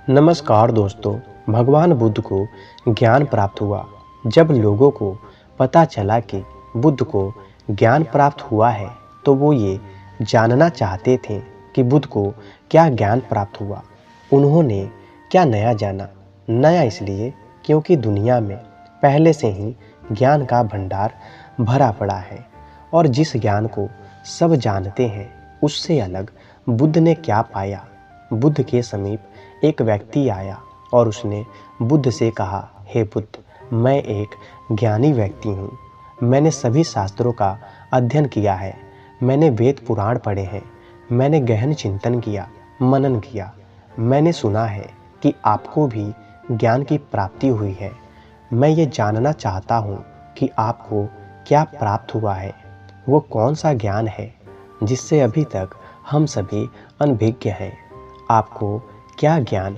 नमस्कार दोस्तों। भगवान बुद्ध को ज्ञान प्राप्त हुआ। जब लोगों को पता चला कि बुद्ध को ज्ञान प्राप्त हुआ है तो वो ये जानना चाहते थे कि बुद्ध को क्या ज्ञान प्राप्त हुआ, उन्होंने क्या नया जाना। नया इसलिए क्योंकि दुनिया में पहले से ही ज्ञान का भंडार भरा पड़ा है और जिस ज्ञान को सब जानते हैं उससे अलग बुद्ध ने क्या पाया। बुद्ध के समीप एक व्यक्ति आया और उसने बुद्ध से कहा, हे बुद्ध, मैं एक ज्ञानी व्यक्ति हूँ। मैंने सभी शास्त्रों का अध्ययन किया है, मैंने वेद पुराण पढ़े हैं, मैंने गहन चिंतन किया, मनन किया। मैंने सुना है कि आपको भी ज्ञान की प्राप्ति हुई है। मैं ये जानना चाहता हूँ कि आपको क्या प्राप्त हुआ है, वो कौन सा ज्ञान है जिससे अभी तक हम सभी अनभिज्ञ हैं। आपको क्या ज्ञान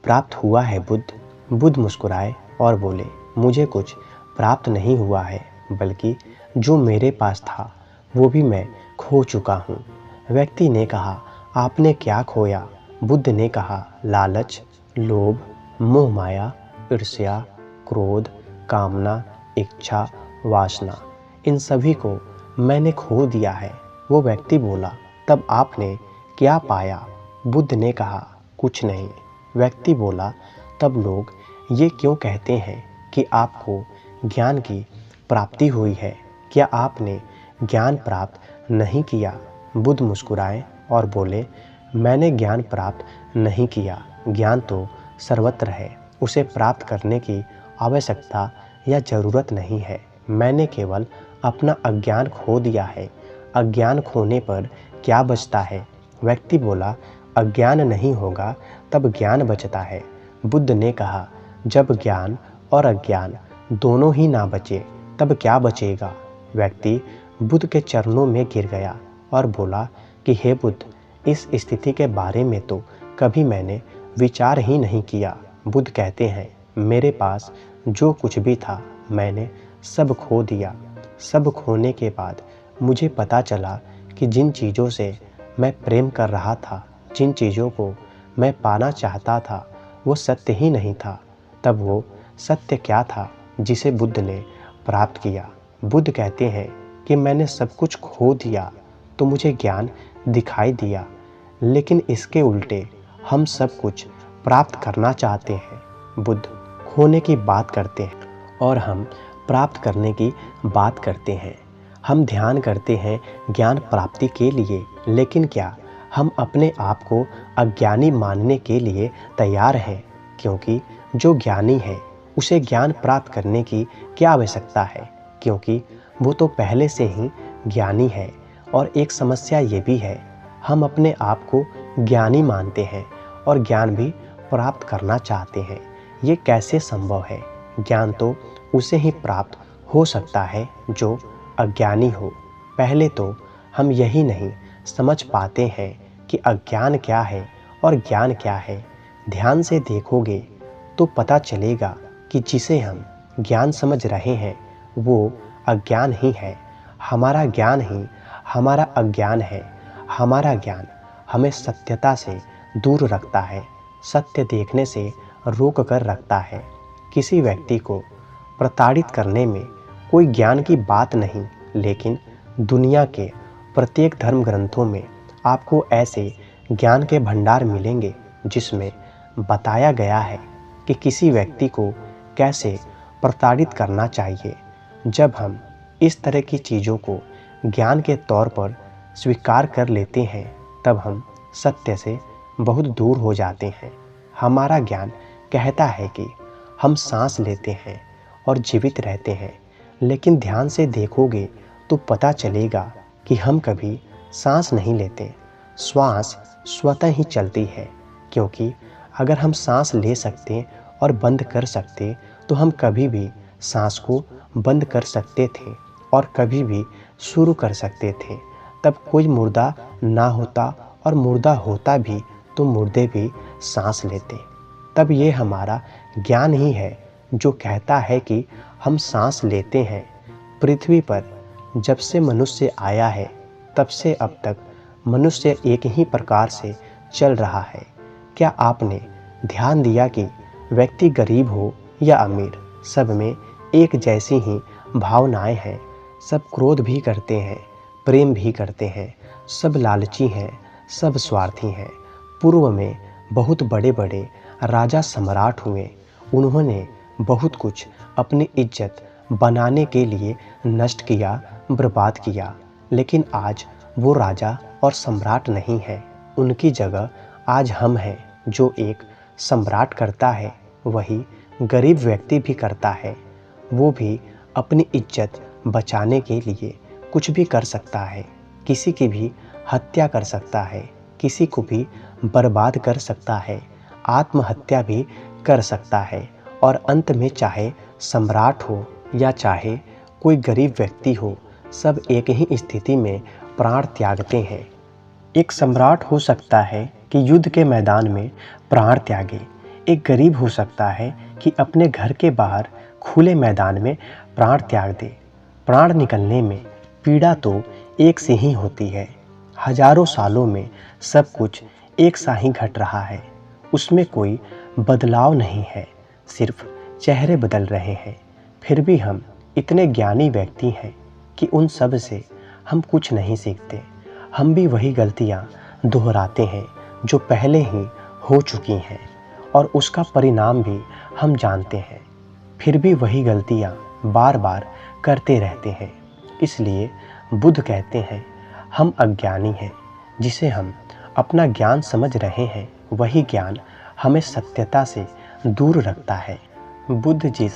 प्राप्त हुआ है बुद्ध? बुद्ध मुस्कुराए और बोले, मुझे कुछ प्राप्त नहीं हुआ है, बल्कि जो मेरे पास था वो भी मैं खो चुका हूँ। व्यक्ति ने कहा, आपने क्या खोया? बुद्ध ने कहा, लालच, लोभ, मोह माया, ईर्ष्या, क्रोध, कामना, इच्छा, वासना, इन सभी को मैंने खो दिया है। वो व्यक्ति बोला, तब आपने क्या पाया? बुद्ध ने कहा, कुछ नहीं। व्यक्ति बोला, तब लोग ये क्यों कहते हैं कि आपको ज्ञान की प्राप्ति हुई है? क्या आपने ज्ञान प्राप्त नहीं किया? बुद्ध मुस्कुराए और बोले, मैंने ज्ञान प्राप्त नहीं किया। ज्ञान तो सर्वत्र है, उसे प्राप्त करने की आवश्यकता या ज़रूरत नहीं है। मैंने केवल अपना अज्ञान खो दिया है। अज्ञान खोने पर क्या बचता है? व्यक्ति बोला, अज्ञान नहीं होगा तब ज्ञान बचता है। बुद्ध ने कहा, जब ज्ञान और अज्ञान दोनों ही ना बचे तब क्या बचेगा? व्यक्ति बुद्ध के चरणों में गिर गया और बोला कि हे बुद्ध, इस स्थिति के बारे में तो कभी मैंने विचार ही नहीं किया। बुद्ध कहते हैं, मेरे पास जो कुछ भी था मैंने सब खो दिया। सब खोने के बाद मुझे पता चला कि जिन चीज़ों से मैं प्रेम कर रहा था, जिन चीज़ों को मैं पाना चाहता था, वो सत्य ही नहीं था। तब वो सत्य क्या था जिसे बुद्ध ने प्राप्त किया? बुद्ध कहते हैं कि मैंने सब कुछ खो दिया तो मुझे ज्ञान दिखाई दिया, लेकिन इसके उल्टे हम सब कुछ प्राप्त करना चाहते हैं। बुद्ध खोने की बात करते हैं और हम प्राप्त करने की बात करते हैं। हम ध्यान करते हैं ज्ञान प्राप्ति के लिए, लेकिन क्या हम अपने आप को अज्ञानी मानने के लिए तैयार हैं? क्योंकि जो ज्ञानी है उसे ज्ञान प्राप्त करने की क्या आवश्यकता है, क्योंकि वो तो पहले से ही ज्ञानी है। और एक समस्या ये भी है, हम अपने आप को ज्ञानी मानते हैं और ज्ञान भी प्राप्त करना चाहते हैं। ये कैसे संभव है? ज्ञान तो उसे ही प्राप्त हो सकता है जो अज्ञानी हो। पहले तो हम यही नहीं समझ पाते हैं कि अज्ञान क्या है और ज्ञान क्या है। ध्यान से देखोगे तो पता चलेगा कि जिसे हम ज्ञान समझ रहे हैं वो अज्ञान ही है। हमारा ज्ञान ही हमारा अज्ञान है। हमारा ज्ञान हमें सत्यता से दूर रखता है, सत्य देखने से रोक कर रखता है। किसी व्यक्ति को प्रताड़ित करने में कोई ज्ञान की बात नहीं, लेकिन दुनिया के प्रत्येक धर्म ग्रंथों में आपको ऐसे ज्ञान के भंडार मिलेंगे जिसमें बताया गया है कि किसी व्यक्ति को कैसे प्रताड़ित करना चाहिए। जब हम इस तरह की चीज़ों को ज्ञान के तौर पर स्वीकार कर लेते हैं तब हम सत्य से बहुत दूर हो जाते हैं। हमारा ज्ञान कहता है कि हम सांस लेते हैं और जीवित रहते हैं, लेकिन ध्यान से देखोगे तो पता चलेगा कि हम कभी सांस नहीं लेते। श्वास स्वतः ही चलती है, क्योंकि अगर हम सांस ले सकते और बंद कर सकते तो हम कभी भी सांस को बंद कर सकते थे और कभी भी शुरू कर सकते थे। तब कोई मुर्दा ना होता, और मुर्दा होता भी तो मुर्दे भी सांस लेते। तब ये हमारा ज्ञान ही है जो कहता है कि हम सांस लेते हैं। पृथ्वी पर जब से मनुष्य आया है तब से अब तक मनुष्य एक ही प्रकार से चल रहा है। क्या आपने ध्यान दिया कि व्यक्ति गरीब हो या अमीर, सब में एक जैसी ही भावनाएं हैं। सब क्रोध भी करते हैं, प्रेम भी करते हैं, सब लालची हैं, सब स्वार्थी हैं। पूर्व में बहुत बड़े बड़े राजा सम्राट हुए, उन्होंने बहुत कुछ अपनी इज्जत बनाने के लिए नष्ट किया, बर्बाद किया। लेकिन आज वो राजा और सम्राट नहीं है, उनकी जगह आज हम हैं। जो एक सम्राट करता है वही गरीब व्यक्ति भी करता है। वो भी अपनी इज्जत बचाने के लिए कुछ भी कर सकता है, किसी की भी हत्या कर सकता है, किसी को भी बर्बाद कर सकता है, आत्महत्या भी कर सकता है। और अंत में चाहे सम्राट हो या चाहे कोई गरीब व्यक्ति हो, सब एक ही स्थिति में प्राण त्यागते हैं। एक सम्राट हो सकता है कि युद्ध के मैदान में प्राण त्यागे, एक गरीब हो सकता है कि अपने घर के बाहर खुले मैदान में प्राण त्याग दे। प्राण निकलने में पीड़ा तो एक सी ही होती है। हजारों सालों में सब कुछ एक सा ही घट रहा है, उसमें कोई बदलाव नहीं है, सिर्फ चेहरे बदल रहे हैं। फिर भी हम इतने ज्ञानी व्यक्ति हैं कि उन सब से हम कुछ नहीं सीखते। हम भी वही गलतियाँ दोहराते हैं जो पहले ही हो चुकी हैं, और उसका परिणाम भी हम जानते हैं। फिर भी वही गलतियाँ बार बार करते रहते हैं। इसलिए बुद्ध कहते हैं, हम अज्ञानी हैं। जिसे हम अपना ज्ञान समझ रहे हैं, वही ज्ञान हमें सत्यता से दूर रखता है। बुद्ध जिस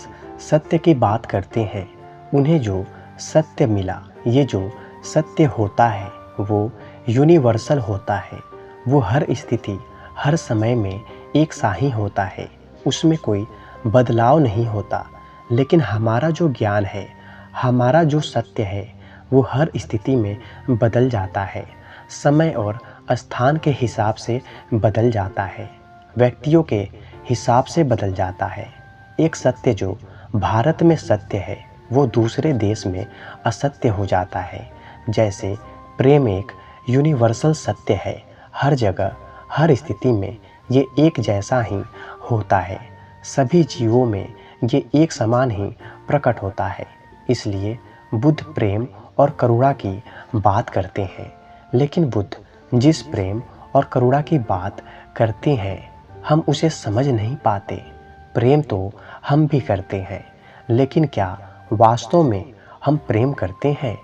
सत्य की बात करते हैं, उन्हें जो सत्य मिला, ये जो सत्य होता है वो यूनिवर्सल होता है। वो हर स्थिति, हर समय में एक सा ही होता है, उसमें कोई बदलाव नहीं होता। लेकिन हमारा जो ज्ञान है, हमारा जो सत्य है, वो हर स्थिति में बदल जाता है, समय और स्थान के हिसाब से बदल जाता है, व्यक्तियों के हिसाब से बदल जाता है। एक सत्य जो भारत में सत्य है, वो दूसरे देश में असत्य हो जाता है। जैसे प्रेम एक यूनिवर्सल सत्य है, हर जगह, हर स्थिति में ये एक जैसा ही होता है। सभी जीवों में ये एक समान ही प्रकट होता है। इसलिए बुद्ध प्रेम और करुणा की बात करते हैं। लेकिन बुद्ध जिस प्रेम और करुणा की बात करते हैं, हम उसे समझ नहीं पाते। प्रेम तो हम भी करते हैं, लेकिन क्या वास्तव में हम प्रेम करते हैं?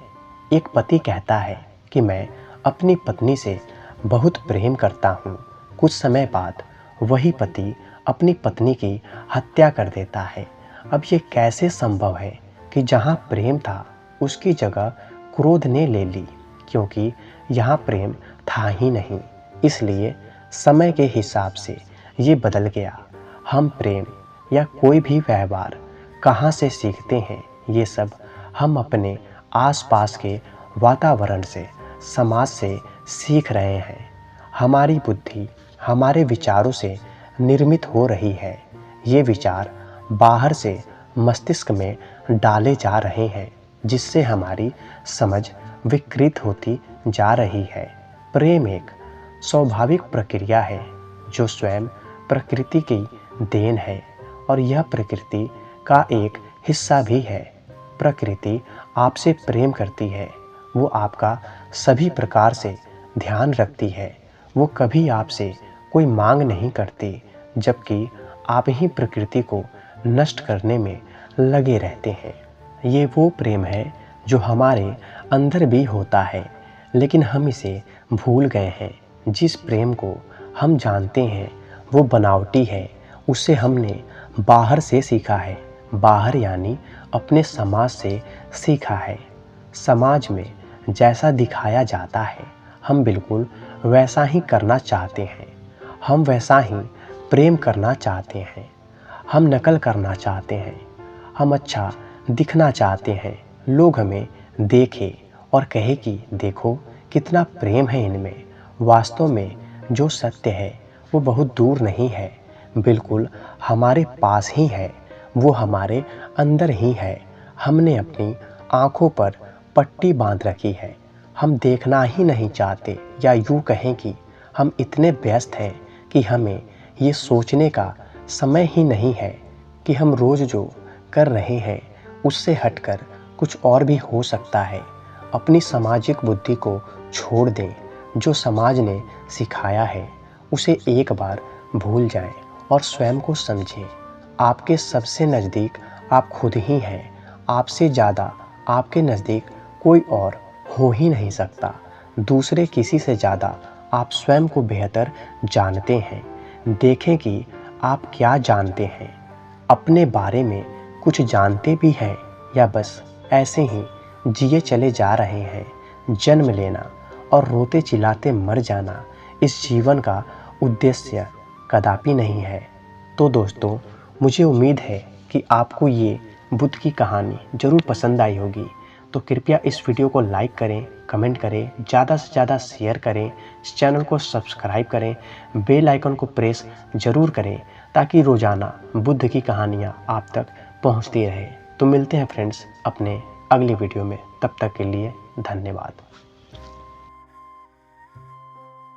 एक पति कहता है कि मैं अपनी पत्नी से बहुत प्रेम करता हूँ। कुछ समय बाद वही पति अपनी पत्नी की हत्या कर देता है। अब ये कैसे संभव है कि जहाँ प्रेम था उसकी जगह क्रोध ने ले ली, क्योंकि यहाँ प्रेम था ही नहीं। इसलिए समय के हिसाब से ये बदल गया। हम प्रेम या कोई भी व्यवहार कहाँ से सीखते हैं? ये सब हम अपने आसपास के वातावरण से, समाज से सीख रहे हैं। हमारी बुद्धि हमारे विचारों से निर्मित हो रही है। ये विचार बाहर से मस्तिष्क में डाले जा रहे हैं, जिससे हमारी समझ विकृत होती जा रही है। प्रेम एक स्वाभाविक प्रक्रिया है जो स्वयं प्रकृति की देन है, और यह प्रकृति का एक हिस्सा भी है। प्रकृति आपसे प्रेम करती है, वो आपका सभी प्रकार से ध्यान रखती है। वो कभी आपसे कोई मांग नहीं करती, जबकि आप ही प्रकृति को नष्ट करने में लगे रहते हैं। ये वो प्रेम है जो हमारे अंदर भी होता है, लेकिन हम इसे भूल गए हैं। जिस प्रेम को हम जानते हैं वो बनावटी है, उसे हमने बाहर से सीखा है। बाहर यानी अपने समाज से सीखा है। समाज में जैसा दिखाया जाता है, हम बिल्कुल वैसा ही करना चाहते हैं। हम वैसा ही प्रेम करना चाहते हैं। हम नकल करना चाहते हैं। हम अच्छा दिखना चाहते हैं। लोग हमें देखें और कहे कि देखो कितना प्रेम है इनमें। वास्तव में जो सत्य है वो बहुत दूर नहीं है, बिल्कुल हमारे पास ही है। वो हमारे अंदर ही है। हमने अपनी आँखों पर पट्टी बांध रखी है। हम देखना ही नहीं चाहते, या यूँ कहें कि हम इतने व्यस्त हैं कि हमें ये सोचने का समय ही नहीं है कि हम रोज़ जो कर रहे हैं उससे हटकर कुछ और भी हो सकता है। अपनी सामाजिक बुद्धि को छोड़ दें। जो समाज ने सिखाया है उसे एक बार भूल जाएं और स्वयं को समझें। आपके सबसे नज़दीक आप खुद ही हैं। आपसे ज़्यादा आपके नज़दीक कोई और हो ही नहीं सकता। दूसरे किसी से ज़्यादा आप स्वयं को बेहतर जानते हैं। देखें कि आप क्या जानते हैं, अपने बारे में कुछ जानते भी हैं या बस ऐसे ही जिए चले जा रहे हैं। जन्म लेना और रोते चिल्लाते मर जाना इस जीवन का उद्देश्य कदापि नहीं है। तो दोस्तों, मुझे उम्मीद है कि आपको ये बुद्ध की कहानी ज़रूर पसंद आई होगी। तो कृपया इस वीडियो को लाइक करें, कमेंट करें, ज़्यादा से ज़्यादा शेयर करें, इस चैनल को सब्सक्राइब करें, बेल आइकन को प्रेस ज़रूर करें ताकि रोज़ाना बुद्ध की कहानियाँ आप तक पहुँचती रहे। तो मिलते हैं फ्रेंड्स अपने अगली वीडियो में। तब तक के लिए धन्यवाद।